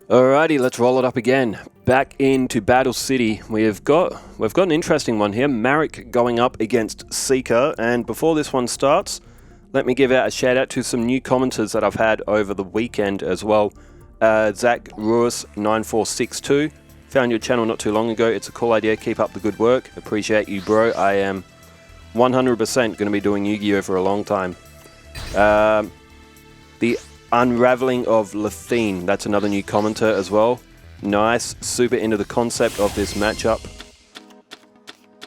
Alrighty, let's roll it up again. Back into Battle City. We've got an interesting one here. Marik going up against Seeker. And before this one starts, let me give out a shout out to some new commenters that I've had over the weekend as well. Zach Ruiz 9462 found your channel not too long ago. It's a cool idea. Keep up the good work. Appreciate you, bro. I am 100% going to be doing Yu-Gi-Oh for a long time. The Unraveling of Lethine, that's another new commenter as well. Nice, super into the concept of this matchup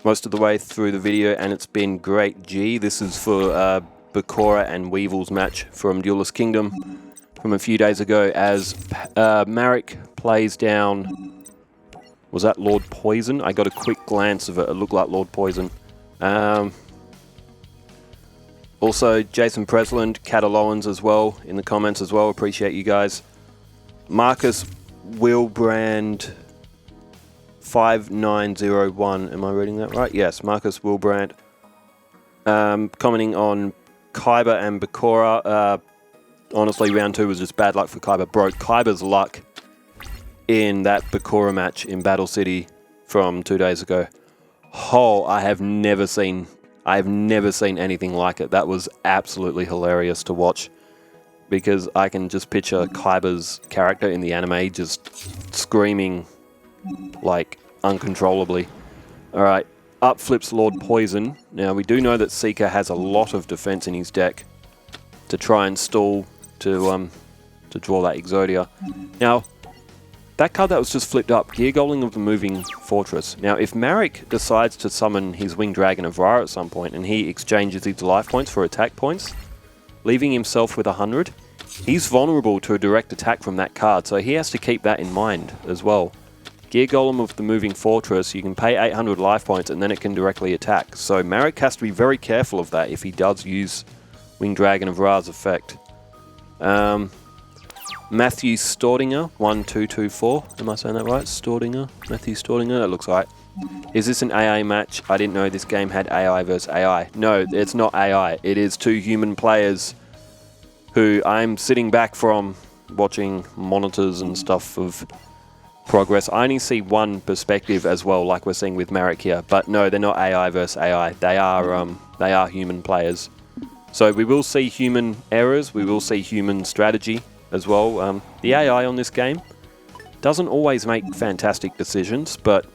most of the way through the video, and it's been great. G, this is for Bakura and Weevil's match from Duelist Kingdom from a few days ago, as Marik plays down, was that Lord Poison? I got a quick glance of it, it looked like Lord Poison. Also, Jason Presland, Catalowans as well, in the comments as well. Appreciate you guys. Marcus Wilbrand 5901. Am I reading that right? Yes, Marcus Wilbrand. Commenting on Kaiba and Bakura. Honestly, round 2 was just bad luck for Kaiba. Broke Kaiba's luck in that Bakura match in Battle City from 2 days ago. Oh, I have never seen anything like it. That was absolutely hilarious to watch, because I can just picture Kaiba's character in the anime just screaming like uncontrollably. Alright, up flips Lord Poison. Now we do know that Seeker has a lot of defense in his deck to try and stall to draw that Exodia. Now, that card that was just flipped up, Gear Golem of the Moving Fortress. Now, if Marik decides to summon his Winged Dragon of Ra at some point and he exchanges his life points for attack points, leaving himself with 100, he's vulnerable to a direct attack from that card, so he has to keep that in mind as well. Gear Golem of the Moving Fortress, you can pay 800 life points and then it can directly attack. So Marik has to be very careful of that if he does use Winged Dragon of Ra's effect. Matthew Stordinger, 1224. Am I saying that right? Stordinger? Matthew Stordinger? That looks right. Is this an AI match? I didn't know this game had AI versus AI. No, it's not AI. It is 2 human players who I'm sitting back from watching monitors and stuff of progress. I only see one perspective as well, like we're seeing with Marik here. But no, they're not AI versus AI. They are human players. So we will see human errors. We will see human strategy as well. The AI on this game doesn't always make fantastic decisions, but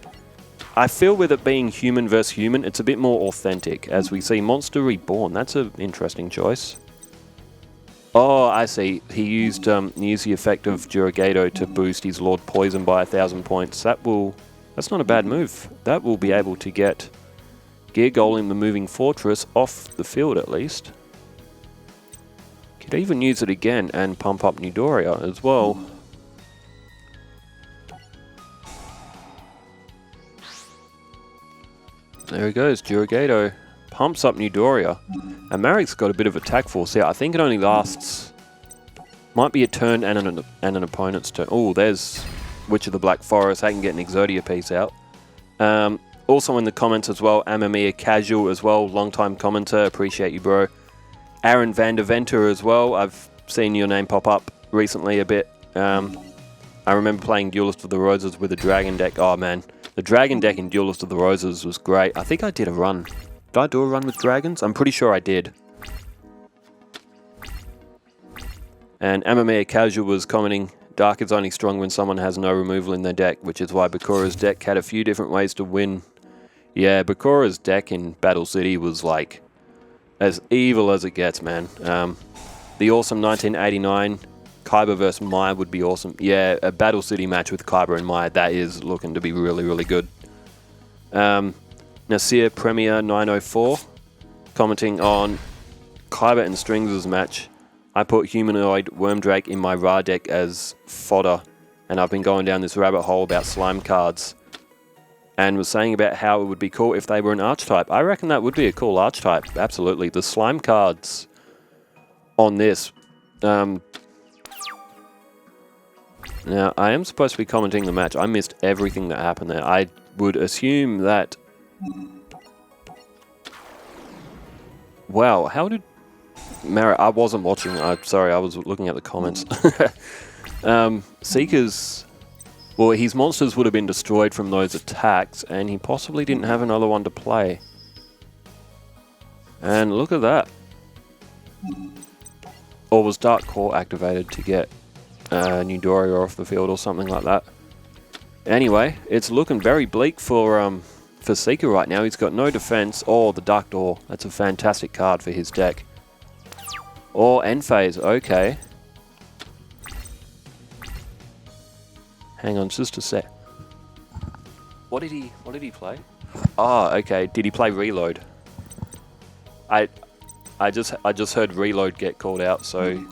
I feel with it being human versus human, it's a bit more authentic, as we see Monster Reborn. That's an interesting choice. Oh, I see. He used the effect of Yugioh to boost his Lord Poison by 1,000 points. That's not a bad move. That will be able to get Gear Golem the Moving Fortress off the field at least. Could even use it again and pump up Nidoria as well. There he goes, Yugioh pumps up Nidoria. And Marik's got a bit of attack force here. I think it only lasts... might be a turn and an opponent's turn. Oh, there's Witch of the Black Forest. I can get an Exodia piece out. Also in the comments as well, Amamiya Casual as well, long-time commenter. Appreciate you, bro. Aaron van der Venter as well. I've seen your name pop up recently a bit. I remember playing Duelist of the Roses with a Dragon deck. Oh man, the Dragon deck in Duelist of the Roses was great. I think I did a run. Did I do a run with Dragons? I'm pretty sure I did. And Amamiya Casual was commenting, Dark is only strong when someone has no removal in their deck, which is why Bakura's deck had a few different ways to win. Yeah, Bakura's deck in Battle City was like as evil as it gets, man. The awesome 1989 Kaiba vs Maya would be awesome. Yeah, a Battle City match with Kaiba and Maya, that is looking to be really, really good. Nasir Premier 904 commenting on Kaiba and Strings' match. I put Humanoid Wormdrake in my Ra deck as fodder, and I've been going down this rabbit hole about slime cards, and was saying about how it would be cool if they were an archetype. I reckon that would be a cool archetype, absolutely. The slime cards on this. Now, I am supposed to be commenting the match. I missed everything that happened there. I would assume that... Wow, how did... Marik, I wasn't watching. I'm sorry, I was looking at the comments. Seeker's... Well, his monsters would have been destroyed from those attacks, and he possibly didn't have another one to play. And look at that. Or was Dark Core activated to get Yugioh off the field or something like that? Anyway, it's looking very bleak for Seeker right now. He's got no defense. Oh, the Dark Door. That's a fantastic card for his deck. Or End Phase. Okay. Hang on just a sec. What did he play? Oh, okay. Did he play Reload? I just heard Reload get called out, so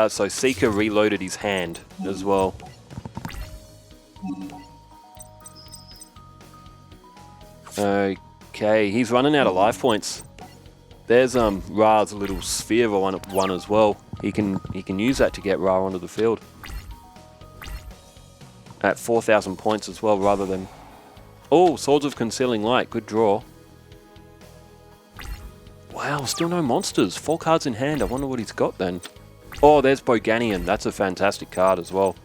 so Seeker reloaded his hand as well. Okay, he's running out of life points. There's Ra's little sphere one as well. He can use that to get Ra onto the field at 4,000 points as well, rather than... Oh, Swords of Concealing Light, good draw. Wow, still no monsters. 4 cards in hand. I wonder what he's got then. Oh, there's Boganian. That's a fantastic card as well.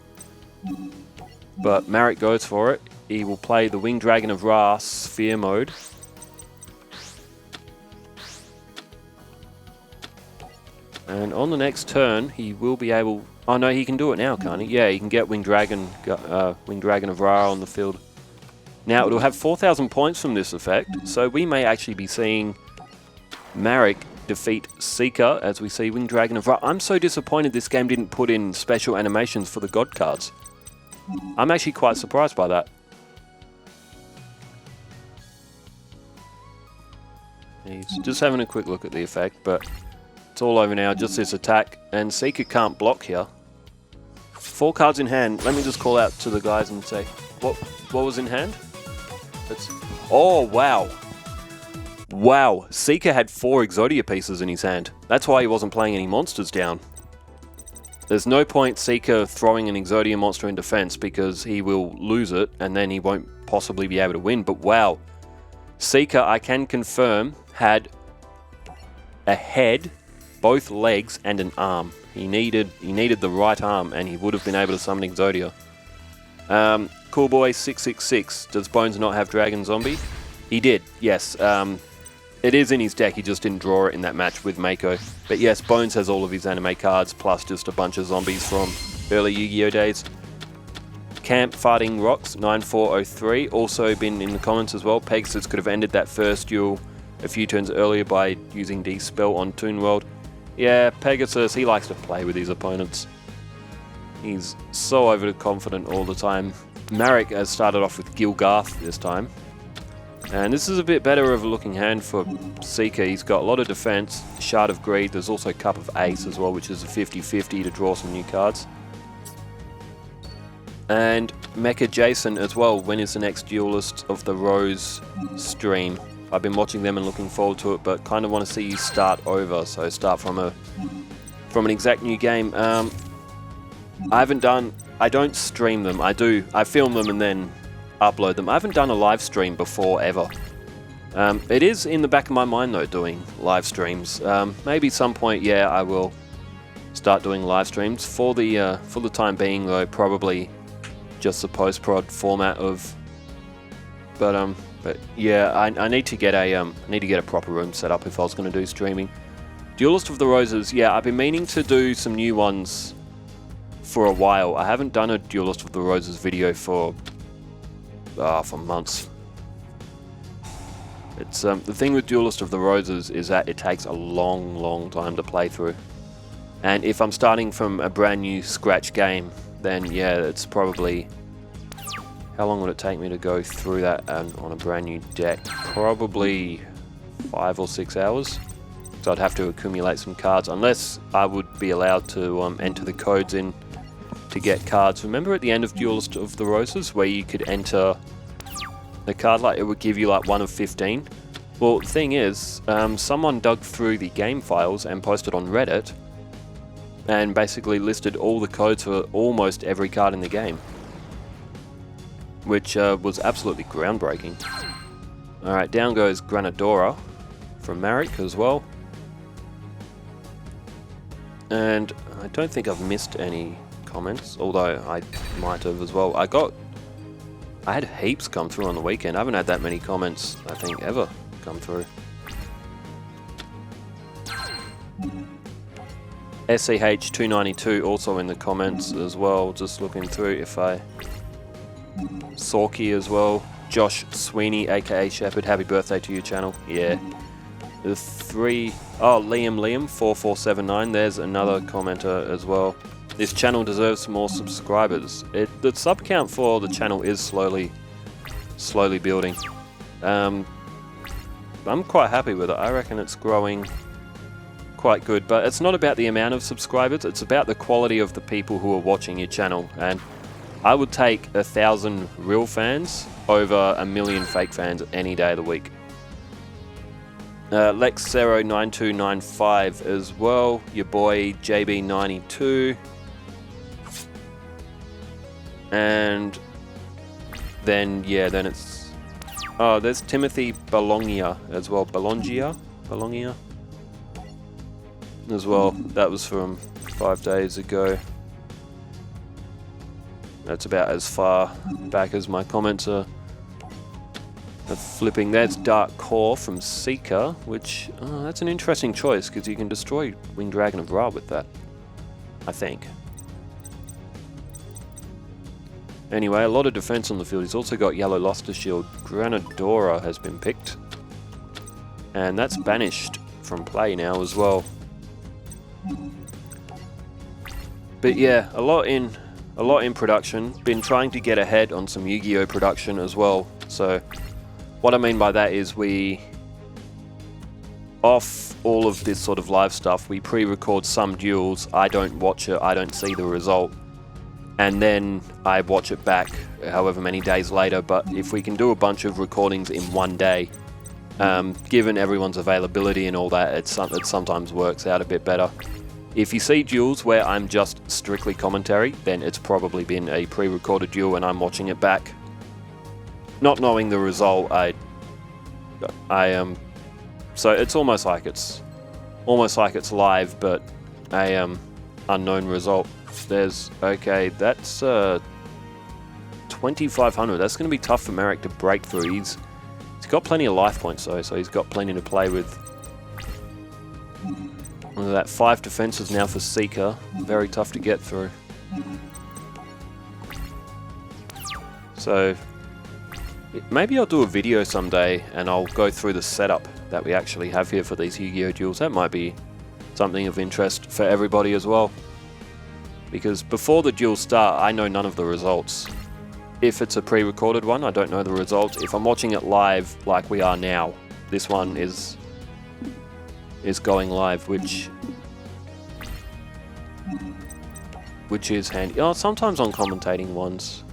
But Marik goes for it. He will play the Winged Dragon of Ra, Sphere mode. And on the next turn, he will be able... Oh no, he can do it now, can't he? Yeah, he can get Winged Dragon of Ra on the field. Now, it'll have 4,000 points from this effect, so we may actually be seeing Marik defeat Seeker as we see Winged Dragon of Ra. I'm so disappointed this game didn't put in special animations for the God cards. I'm actually quite surprised by that. He's just having a quick look at the effect, but it's all over now, just this attack, and Seeker can't block here. 4 cards in hand. Let me just call out to the guys and say, what was in hand? Oh, wow. Wow, Seeker had 4 Exodia pieces in his hand. That's why he wasn't playing any monsters down. There's no point Seeker throwing an Exodia monster in defense because he will lose it and then he won't possibly be able to win. But wow, Seeker, I can confirm, had a head, both legs, and an arm. He needed the right arm, and he would have been able to summon Exodia. Cool Boy 666. Does Bones not have Dragon Zombie? He did, yes. It is in his deck, he just didn't draw it in that match with Mako. But yes, Bones has all of his anime cards, plus just a bunch of zombies from early Yu-Gi-Oh days. Camp Farting Rocks 9403, also been in the comments as well. Pegasus could have ended that first duel a few turns earlier by using D-Spell on Toon World. Yeah, Pegasus, he likes to play with his opponents. He's so overconfident all the time. Marik has started off with Gilgarth this time. And this is a bit better of a looking hand for Seeker. He's got a lot of defense, Shard of Greed. There's also Cup of Ace as well, which is a 50-50 to draw some new cards. And Mecha Jason as well. When is the next Duelist of the Rose stream? I've been watching them and looking forward to it, but kind of want to see you start over. So start from an exact new game. I don't stream them. I film them and then upload them. I haven't done a live stream before ever. It is in the back of my mind though, doing live streams. Maybe some point, yeah, I will start doing live streams. For the time being though, probably just the post-prod format of. But yeah, I need to get a proper room set up if I was going to do streaming. Duelist of the Roses, yeah, I've been meaning to do some new ones for a while. I haven't done a Duelist of the Roses video for months. It's the thing with Duelist of the Roses is that it takes a long time to play through. And if I'm starting from a brand new scratch game, then yeah, it's probably... How long would it take me to go through that on a brand new deck? Probably 5 or 6 hours. So I'd have to accumulate some cards, unless I would be allowed to enter the codes in to get cards. Remember at the end of Duelist of the Roses where you could enter the card, like it would give you like 1 of 15? Well, the thing is, someone dug through the game files and posted on Reddit and basically listed all the codes for almost every card in the game, which was absolutely groundbreaking. Alright, down goes Granadora from Marik as well. And I don't think I've missed any comments, although I might have as well. I had heaps come through on the weekend. I haven't had that many comments, I think, ever come through. SCH292 also in the comments as well, just looking through if I... Sorky as well. Josh Sweeney, aka Shepherd, happy birthday to you, channel. Yeah. The three... Oh, Liam 4479, there's another commenter as well. This channel deserves more subscribers. The sub count for the channel is slowly building. I'm quite happy with it. I reckon it's growing quite good, but it's not about the amount of subscribers, it's about the quality of the people who are watching your channel, and I would take 1,000 real fans over 1 million fake fans any day of the week. Lexero9295 as well, your boy JB92, and then it's there's Timothy Bologna as well, Bologna as well. That was from 5 days ago. That's about as far back as my comments are flipping. That's Dark Core from Seeker, which that's an interesting choice because you can destroy Winged Dragon of Ra with that, I think. Anyway, a lot of defense on the field. He's also got Yellow Luster Shield. Granadora has been picked, and that's banished from play now as well. But yeah, a lot in production. Been trying to get ahead on some Yu-Gi-Oh production as well. So what I mean by that is off all of this sort of live stuff, we pre-record some duels. I don't watch it, I don't see the result, and then I watch it back however many days later. But if we can do a bunch of recordings in one day, given everyone's availability and all that, it sometimes works out a bit better. If you see duels where I'm just strictly commentary, then it's probably been a pre-recorded duel and I'm watching it back, not knowing the result. So it's almost like it's live, but a unknown result. That's 2,500. That's going to be tough for Marik to break through. He's got plenty of life points though, so he's got plenty to play with. Look at that, 5 defenses now for Seeker. Very tough to get through. So maybe I'll do a video someday and I'll go through the setup that we actually have here for these Yu-Gi-Oh duels. That might be something of interest for everybody as well. Because before the duels start, I know none of the results. If it's a pre-recorded one, I don't know the results. If I'm watching it live like we are now, this one is going live, which is handy. Oh, sometimes on commentating ones,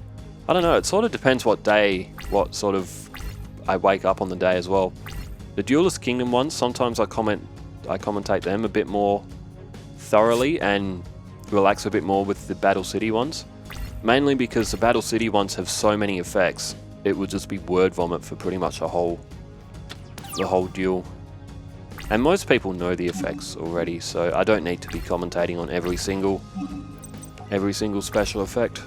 I don't know, it sort of depends what sort of I wake up on the day as well. The Duelist Kingdom ones, sometimes I commentate them a bit more thoroughly and relax a bit more with the Battle City ones, mainly because the Battle City ones have so many effects. It would just be word vomit for pretty much the whole duel. And most people know the effects already, so I don't need to be commentating on every single special effect.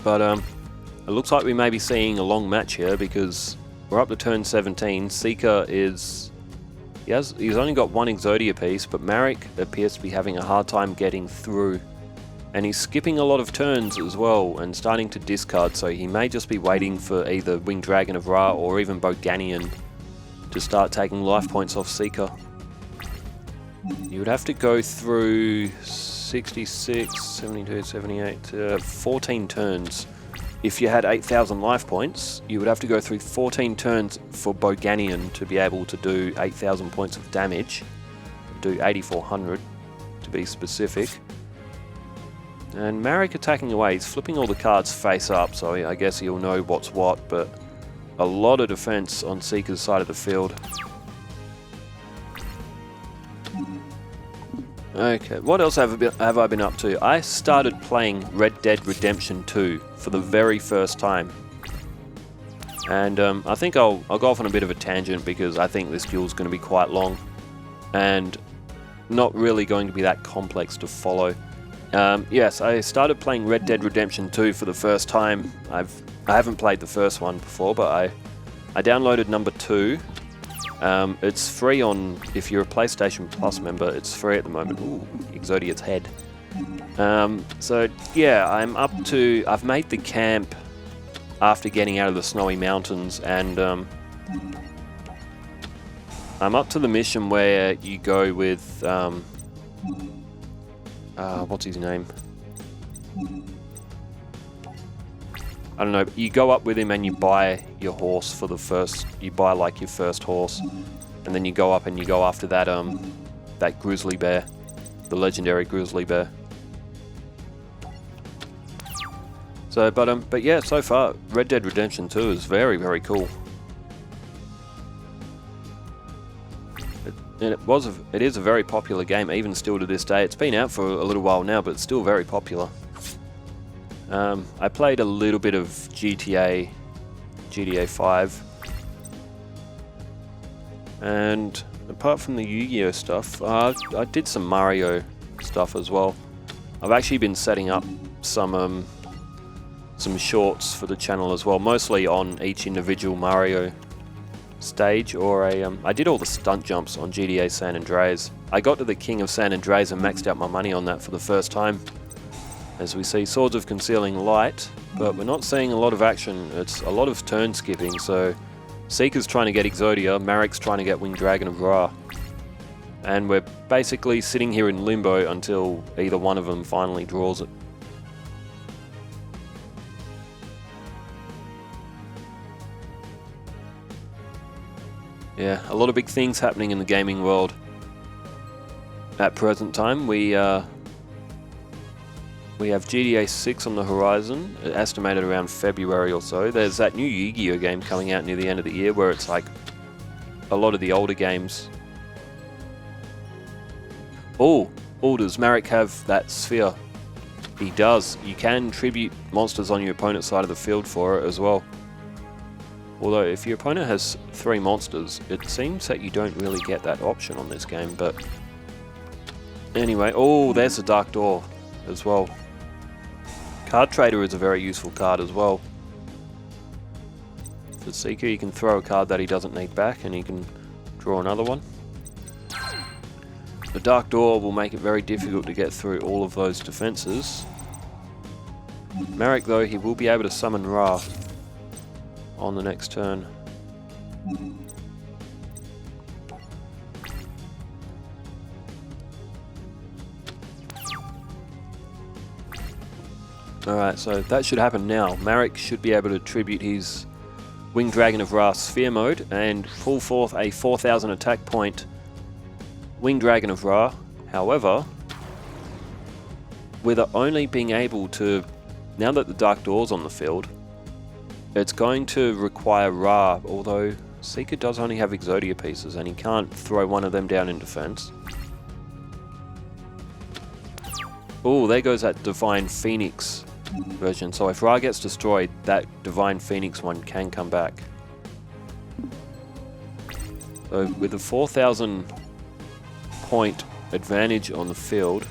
But it looks like we may be seeing a long match here because we're up to turn 17. Seeker he's only got 1 Exodia piece, but Marik appears to be having a hard time getting through. And he's skipping a lot of turns as well and starting to discard, so he may just be waiting for either Winged Dragon of Ra or even Boganian to start taking life points off Seeker. You would have to go through 66, 72, 78, 14 turns. If you had 8,000 life points, you would have to go through 14 turns for Boganian to be able to do 8,000 points of damage. Do 8,400 to be specific. And Marik attacking away, he's flipping all the cards face up, so I guess he'll know what's what, but a lot of defense on Seeker's side of the field. Okay, what else have I been up to? I started playing Red Dead Redemption 2 for the very first time. And I think I'll go off on a bit of a tangent because I think this duel's going to be quite long and not really going to be that complex to follow. Yes, I started playing Red Dead Redemption 2 for the first time. I haven't played the first one before, but I downloaded number 2. It's free on, if you're a PlayStation Plus member, it's free at the moment. Ooh, Exodia's head. So yeah, I've made the camp after getting out of the snowy mountains, and I'm up to the mission where you go with, what's his name? I don't know, you go up with him and you buy your horse for you buy like your first horse, and then you go up and you go after that, that grizzly bear, the legendary grizzly bear. So, but yeah, so far, Red Dead Redemption 2 is very, very cool. And it is a very popular game, even still to this day. It's been out for a little while now, but it's still very popular. I played a little bit of GTA 5. And apart from the Yugioh stuff, I did some Mario stuff as well. I've actually been setting up some shorts for the channel as well, mostly on each individual Mario stage, or I did all the stunt jumps on GTA San Andreas. I got to the King of San Andreas and maxed out my money on that for the first time. As we see, Swords of Concealing Light, but we're not seeing a lot of action. It's a lot of turn skipping, so Seeker's trying to get Exodia, Marik's trying to get Winged Dragon of Ra. And we're basically sitting here in limbo until either one of them finally draws it. Yeah, a lot of big things happening in the gaming world at present time. We have GTA 6 on the horizon, estimated around February or so. There's that new Yu-Gi-Oh game coming out near the end of the year, where it's like a lot of the older games. Oh, does Marik have that sphere? He does. You can tribute monsters on your opponent's side of the field for it as well. Although, if your opponent has 3 monsters, it seems that you don't really get that option on this game, but anyway. Oh, there's the Dark Door as well. Card Trader is a very useful card as well. For Seeker, you can throw a card that he doesn't need back, and he can draw another one. The Dark Door will make it very difficult to get through all of those defenses. Marik, though, he will be able to summon Ra on the next turn. Alright, so that should happen now. Marik should be able to tribute his Winged Dragon of Ra Sphere mode and pull forth a 4,000 attack point Winged Dragon of Ra. However, with it only being able to, now that the Dark Door's on the field, it's going to require Ra, although Seeker does only have Exodia pieces and he can't throw one of them down in defense. Oh, there goes that Divine Phoenix version. So if Ra gets destroyed, that Divine Phoenix one can come back. So with a 4,000 point advantage on the field.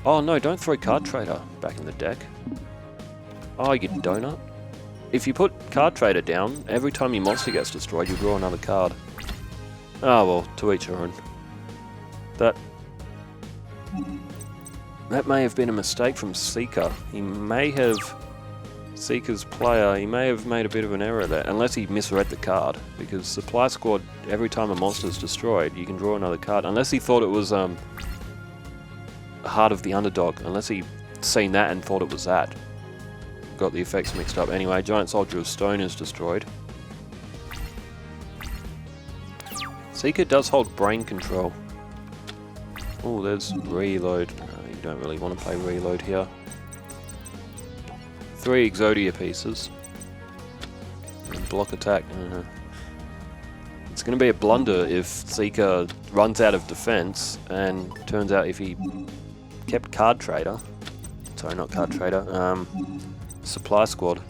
Oh no, don't throw Card Trader back in the deck. Oh, you donut. If you put Card Trader down, every time your monster gets destroyed, you draw another card. Oh well, to each your own. That may have been a mistake from Seeker. Seeker's player, he may have made a bit of an error there, unless he misread the card, because Supply Squad, every time a monster is destroyed, you can draw another card, unless he thought it was Heart of the Underdog, unless he seen that and thought it was that. Got the effects mixed up. Anyway, Giant Soldier of Stone is destroyed. Seeker does hold Brain Control. Oh, there's Reload. No, you don't really want to play Reload here. 3 Exodia pieces. And block attack. It's going to be a blunder if Seeker runs out of defense, and turns out if he kept Card Trader, sorry, not Card Trader, Supply Squad.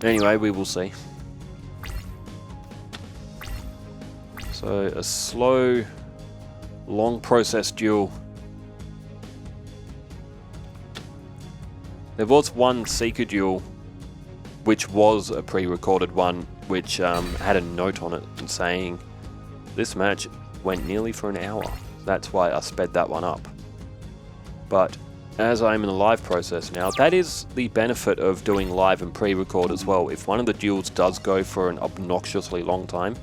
Anyway, we will see. So a slow Long process duel. There was one Seeker duel, which was a pre-recorded one, which had a note on it saying this match went nearly for an hour. That's why I sped that one up. But as I'm in a live process now, that is the benefit of doing live and pre-record as well. If one of the duels does go for an obnoxiously long time,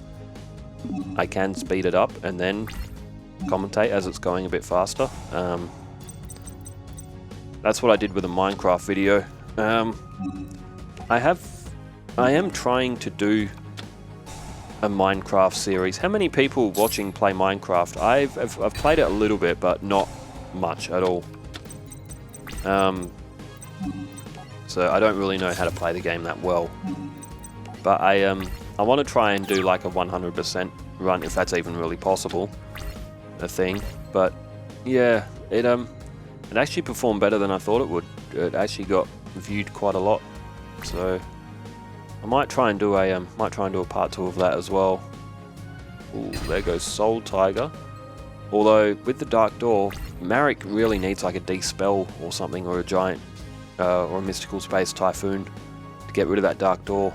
I can speed it up and then commentate as it's going a bit faster. That's what I did with a Minecraft video. I am trying to do a Minecraft series. How many people watching play Minecraft? I've played it a little bit, but not much at all. So I don't really know how to play the game that well. But I want to try and do like a 100% run, if that's even really possible, a thing. But yeah, it actually performed better than I thought it would. It actually got viewed quite a lot. So I might try and do a part 2 of that as well. Ooh, there goes Soul Tiger. Although with the Dark Door, Marik really needs like a Dispel or something, or a giant or a Mystical Space Typhoon to get rid of that Dark Door.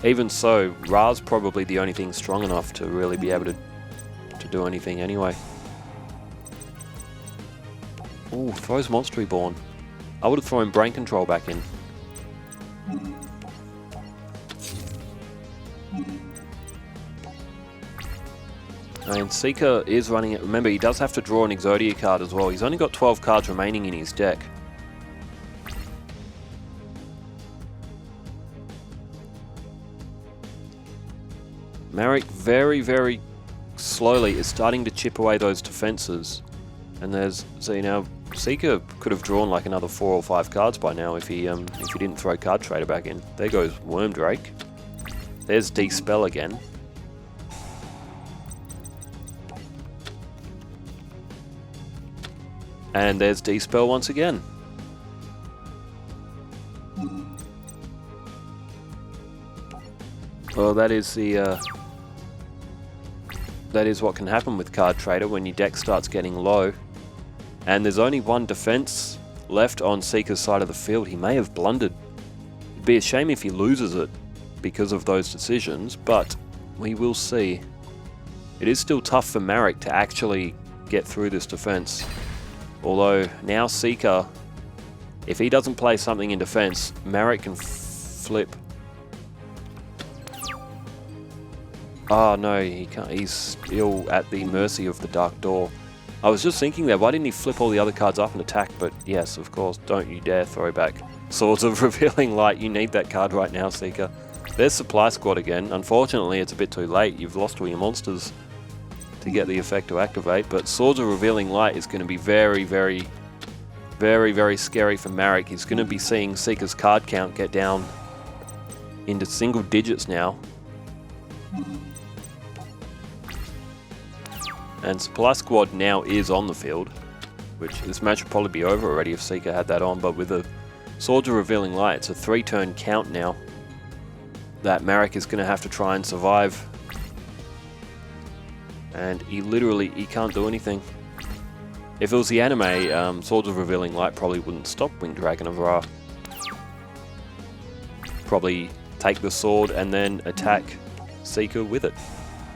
Even so, Ra's probably the only thing strong enough to really be able to do anything anyway. Ooh, throws Monster Reborn. I would have thrown Brain Control back in. And Seeker is running it. Remember, he does have to draw an Exodia card as well. He's only got 12 cards remaining in his deck. Marik very, very slowly is starting to chip away those defenses. And there's, see now, Seeker could have drawn like another 4 or 5 cards by now if he didn't throw Card Trader back in. There goes Wormdrake. There's Dispel again. And there's Dispel once again. Well, that is what can happen with Card Trader when your deck starts getting low. And there's only one defense left on Seeker's side of the field. He may have blundered. It'd be a shame if he loses it because of those decisions, but we will see. It is still tough for Marik to actually get through this defense. Although now Seeker, if he doesn't play something in defense, Marik can flip. Oh no, he can't. He's still at the mercy of the Dark Door. I was just thinking there, why didn't he flip all the other cards up and attack? But yes, of course, don't you dare throw back Swords of Revealing Light. You need that card right now, Seeker. There's Supply Squad again. Unfortunately, it's a bit too late. You've lost all your monsters to get the effect to activate. But Swords of Revealing Light is going to be very, very, very, very scary for Marik. He's going to be seeing Seeker's card count get down into single digits now. And Supply Squad now is on the field, which this match would probably be over already if Seeker had that on, but with the Swords of Revealing Light, it's a 3-turn count now that Marik is going to have to try and survive. And he can't do anything. If it was the anime, Swords of Revealing Light probably wouldn't stop Winged Dragon of Ra. Probably take the sword and then attack Seeker with it.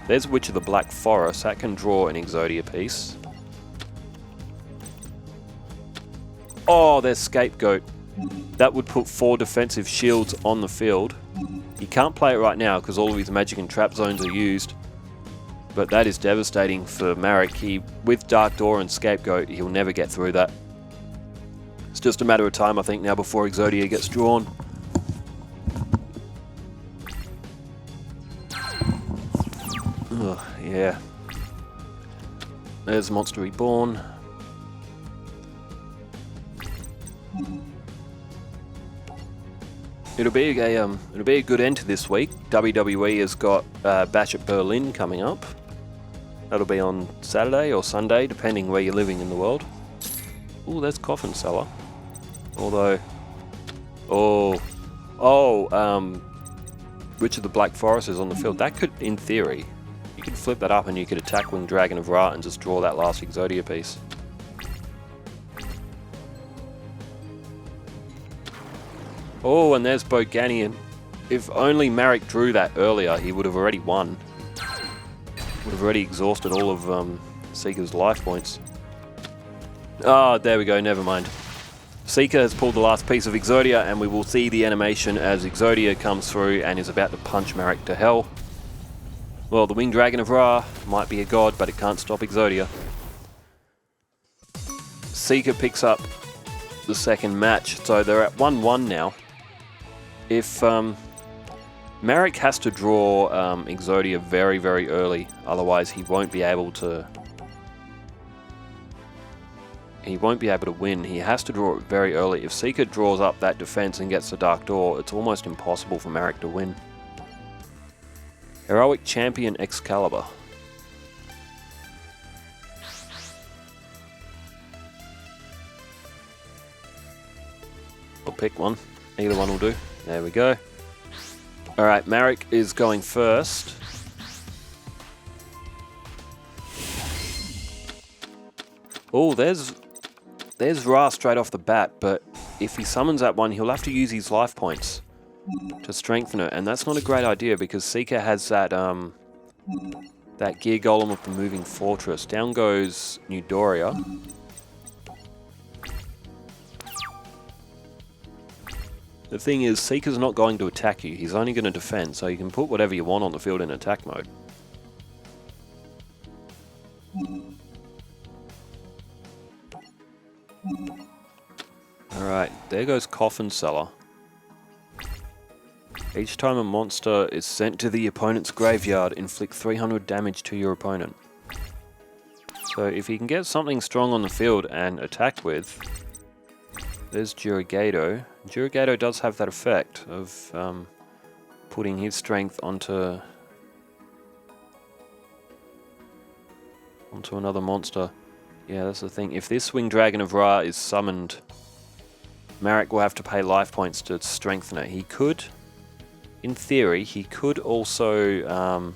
There's Witch of the Black Forest. That can draw an Exodia piece. Oh, there's Scapegoat. That would put 4 defensive shields on the field. He can't play it right now because all of his magic and trap zones are used. But that is devastating for Marik. With Dark Door and Scapegoat, he'll never get through that. It's just a matter of time, I think, now before Exodia gets drawn. Ugh, yeah. There's Monster Reborn. It'll be a good end to this week. WWE has got Bash at Berlin coming up. That'll be on Saturday or Sunday, depending where you're living in the world. Ooh, there's Coffin Seller. Although, Witch of the Black Forest is on the field. That could, in theory, you could flip that up and you could attack Winged Dragon of Ra and just draw that last Exodia piece. Oh, and there's Boganian. If only Marik drew that earlier, he would have already won. Would have already exhausted all of Seeker's life points. Ah, there we go, never mind. Seeker has pulled the last piece of Exodia, and we will see the animation as Exodia comes through and is about to punch Marik to hell. Well, the Winged Dragon of Ra might be a god, but it can't stop Exodia. Seeker picks up the second match, so they're at 1-1 now. If Marik has to draw Exodia very, very early, otherwise he won't be able to. He won't be able to win. He has to draw it very early. If Seeker draws up that defense and gets the Dark Door, it's almost impossible for Marik to win. Heroic Champion Excalibur. I'll pick one. Either one will do. There we go. Alright, Marik is going first. Oh, there's Ra straight off the bat, but if he summons that one, he'll have to use his life points to strengthen it, and that's not a great idea because Seeker has that that Gear Golem of the Moving Fortress. Down goes Newdoria. The thing is, Seeker's not going to attack you, he's only going to defend, so you can put whatever you want on the field in attack mode. Alright, there goes Coffin Seller. Each time a monster is sent to the opponent's graveyard, inflict 300 damage to your opponent. So if he can get something strong on the field and attack with, there's Yugioh. Yugioh does have that effect of putting his strength onto another monster. Yeah, that's the thing. If this Winged Dragon of Ra is summoned, Marik will have to pay life points to strengthen it. He could, in theory, he could also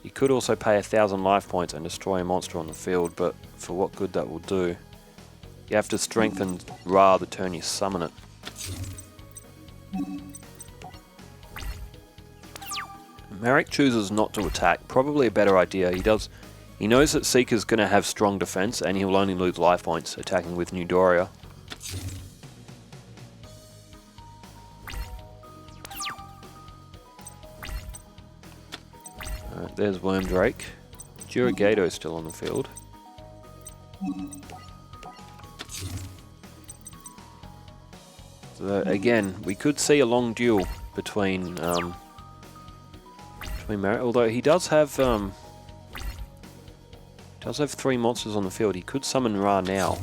pay 1,000 life points and destroy a monster on the field, but for what good that will do? You have to strengthen Ra the turn you summon it. Marik chooses not to attack. Probably a better idea. He knows that Seeker's going to have strong defense, and he'll only lose life points attacking with Newdoria. Alright, there's Wormdrake. Yugioh still on the field. So again, we could see a long duel between Marik, although he does have 3 monsters on the field. He could summon Ra now.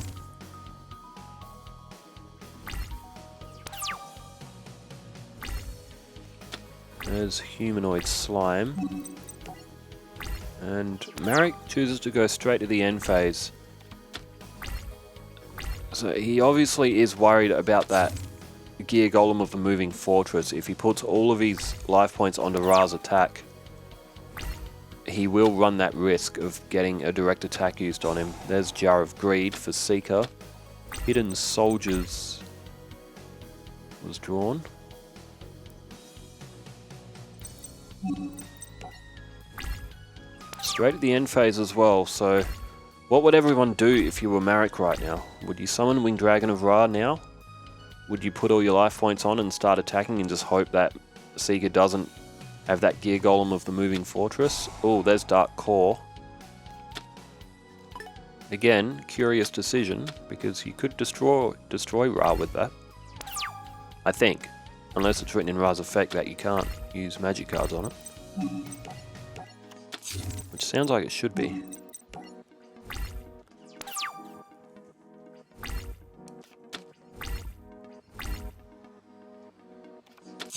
There's Humanoid Slime. And Marik chooses to go straight to the end phase. So he obviously is worried about that Gear Golem of the Moving Fortress. If he puts all of his life points onto Ra's attack, he will run that risk of getting a direct attack used on him. There's Jar of Greed for Seeker. Hidden Soldiers was drawn. Straight at the end phase as well, so what would everyone do if you were Marik right now? Would you summon Winged Dragon of Ra now? Would you put all your life points on and start attacking and just hope that Seeker doesn't have that Gear Golem of the Moving Fortress? Oh, there's Dark Core. Again, curious decision, because you could destroy Ra with that. I think. Unless it's written in Ra's effect that you can't use magic cards on it. Which sounds like it should be.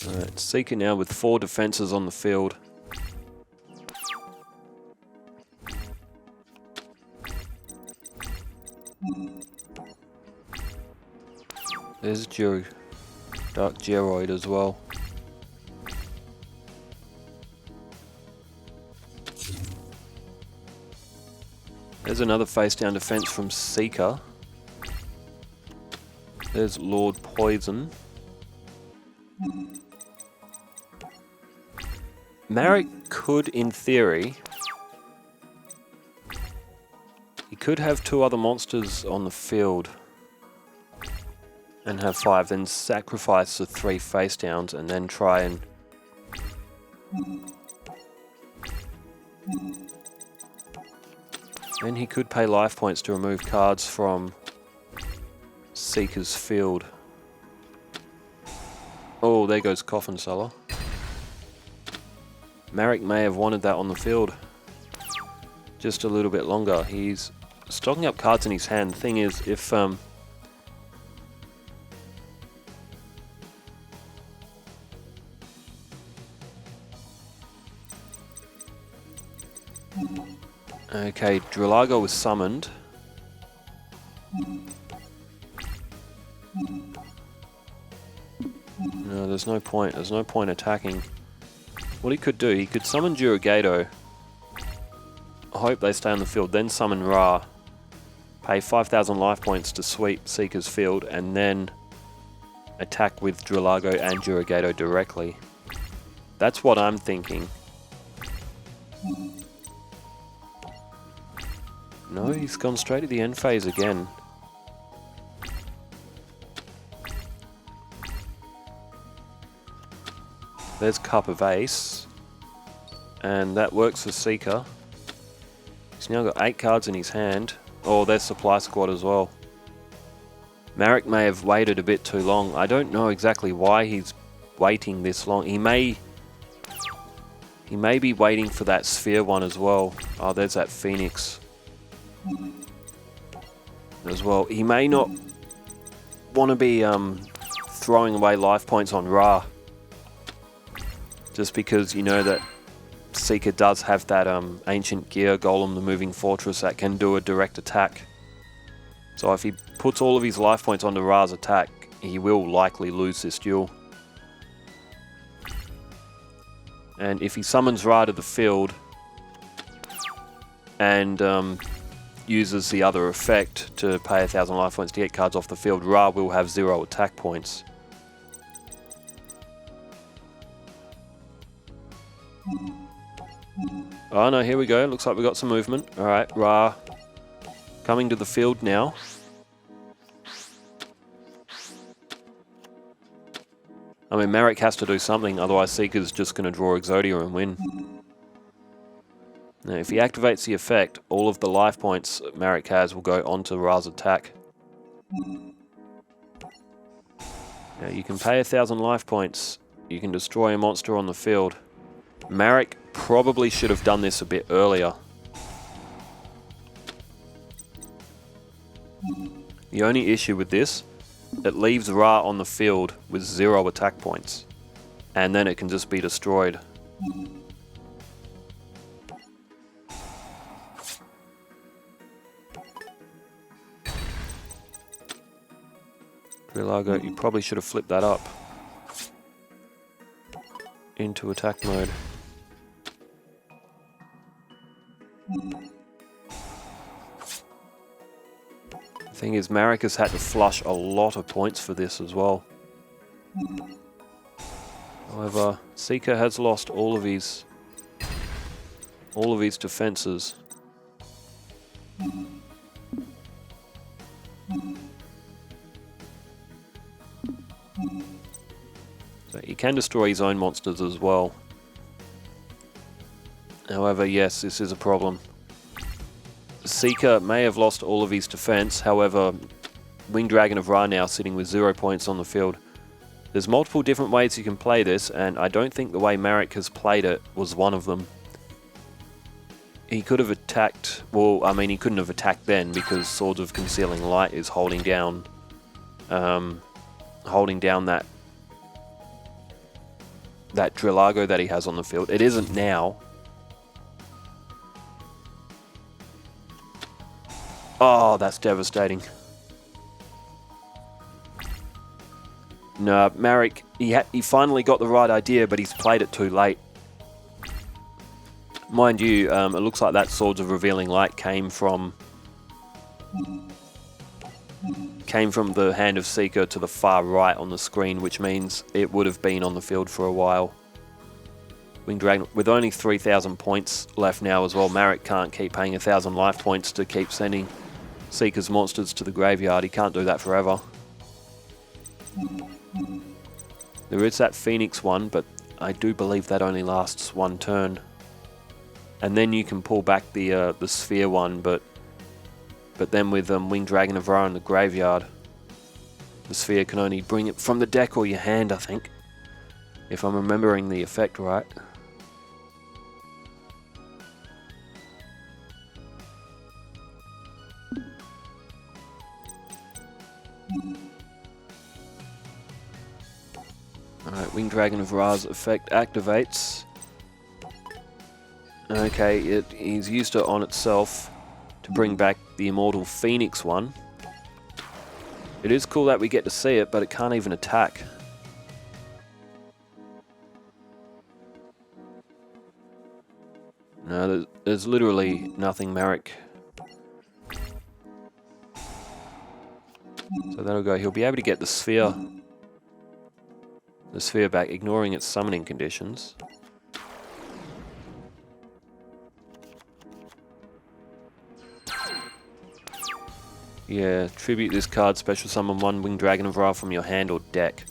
Alright, Seeker now with 4 defenses on the field. There's Dark Geroid as well. There's another face-down defense from Seeker. There's Lord Poison. Marik could, in theory... He could have 2 other monsters on the field. And have 5, then sacrifice the 3 face-downs and then try and... Then he could pay life points to remove cards from Seeker's field. Oh, there goes Coffin Seller. Marik may have wanted that on the field just a little bit longer. He's stocking up cards in his hand. The thing is, if... Okay, Drillago was summoned. No, there's no point. There's no point attacking. What he could do, he could summon Yugioh. Hope they stay on the field, then summon Ra. Pay 5,000 life points to sweep Seeker's field, and then attack with Drillago and Yugioh directly. That's what I'm thinking. No, he's gone straight to the end phase again. There's Cup of Ace. And that works for Seeker. He's now got 8 cards in his hand. Oh, there's Supply Squad as well. Marik may have waited a bit too long. I don't know exactly why he's waiting this long. He may be waiting for that Sphere one as well. Oh, there's that Phoenix as well. He may not want to be throwing away life points on Ra, just because you know that Seeker does have that Ancient Gear Golem, the Moving Fortress, that can do a direct attack. So if he puts all of his life points onto Ra's attack, he will likely lose this duel. And if he summons Ra to the field and uses the other effect to pay 1,000 life points to get cards off the field, Ra will have 0 attack points. Oh no, here we go. Looks like we got some movement. Alright, Ra coming to the field now. I mean, Marik has to do something, otherwise Seeker's just going to draw Exodia and win. Now, if he activates the effect, all of the life points Marik has will go onto Ra's attack. Now, you can pay 1,000 life points. You can destroy a monster on the field. Marik probably should have done this a bit earlier. The only issue with this, it leaves Ra on the field with 0 attack points. And then it can just be destroyed. Drillago, you probably should have flipped that up into attack mode. The thing is, Marik has had to flush a lot of points for this as well. However, Seeker has lost all of his defenses. So he can destroy his own monsters as well. However, yes, this is a problem. Seeker may have lost all of his defense, however, Winged Dragon of Ra now sitting with 0 points on the field. There's multiple different ways you can play this, and I don't think the way Marik has played it was one of them. He could have attacked, well, I mean, he couldn't have attacked then because Swords of Concealing Light is holding down that Drillago that he has on the field. It isn't now. Oh, that's devastating. No, Marik, he finally got the right idea, but he's played it too late. Mind you, it looks like that Swords of Revealing Light came from came from the hand of Seeker to the far right on the screen, which means it would have been on the field for a while. Winged Dragon, with only 3,000 points left now as well, Marik can't keep paying 1,000 life points to keep sending Seeker's monsters to the graveyard. He can't do that forever. There is that Phoenix one, but I do believe that only lasts one turn. And then you can pull back the Sphere one, but then with Winged Dragon of Ra in the graveyard, the Sphere can only bring it from the deck or your hand, I think, if I'm remembering the effect right. Alright, Winged Dragon of Ra's effect activates. Okay, he's used it on itself to bring back the Immortal Phoenix one. It is cool that we get to see it, but it can't even attack. No, there's literally nothing Marik. So that'll go. He'll be able to get the Sphere back, ignoring its summoning conditions. Yeah, tribute this card, special summon one Winged Dragon of Ra from your hand or deck,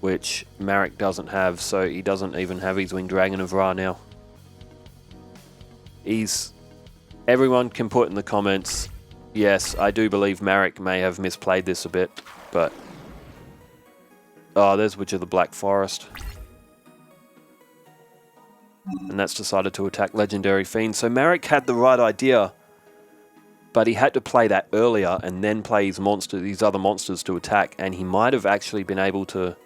which Marik doesn't have, so he doesn't even have his Winged Dragon of Ra now. Everyone can put in the comments, yes, I do believe Marik may have misplayed this a bit, but... Oh, there's Witch of the Black Forest. And that's decided to attack Legendary Fiend. So Marik had the right idea, but he had to play that earlier and then play these other monsters to attack, and he might have actually been able to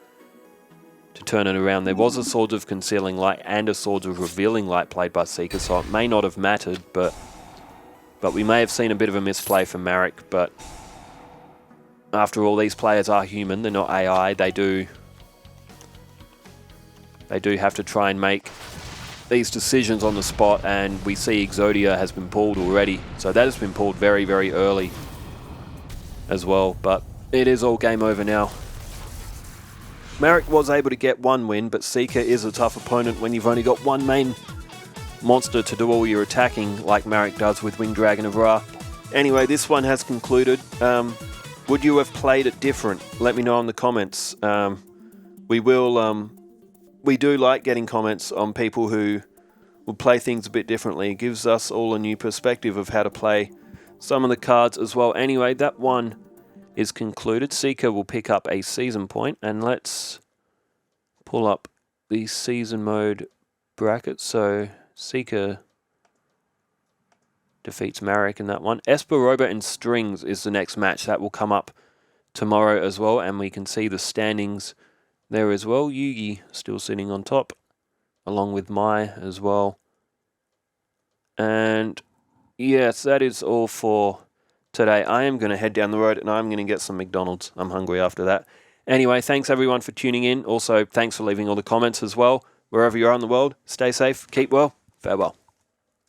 turn it around. There was a Swords of Concealing Light and a Swords of Revealing Light played by Seeker, so it may not have mattered, but we may have seen a bit of a misplay from Marik. But after all, these players are human, they're not AI. They do have to try and make these decisions on the spot, and we see Exodia has been pulled already. So that has been pulled very, very early as well, but it is all game over now. Marik was able to get one win, but Seeker is a tough opponent when you've only got one main monster to do all your attacking, like Marik does with Winged Dragon of Ra. Anyway, this one has concluded. Would you have played it different? Let me know in the comments. We do like getting comments on people who will play things a bit differently. It gives us all a new perspective of how to play some of the cards as well. Anyway, that one is concluded. Seeker will pick up a season point, and let's pull up the season mode bracket. So Seeker defeats Marik in that one. Esper, Robot, and Strings is the next match. That will come up tomorrow as well, and we can see the standings there as well. Yugioh still sitting on top, along with Mai as well. And yes, that is all for today. I am going to head down the road and I'm going to get some McDonald's. I'm hungry after that. Anyway, thanks everyone for tuning in. Also, thanks for leaving all the comments as well. Wherever you are in the world, stay safe, keep well, farewell.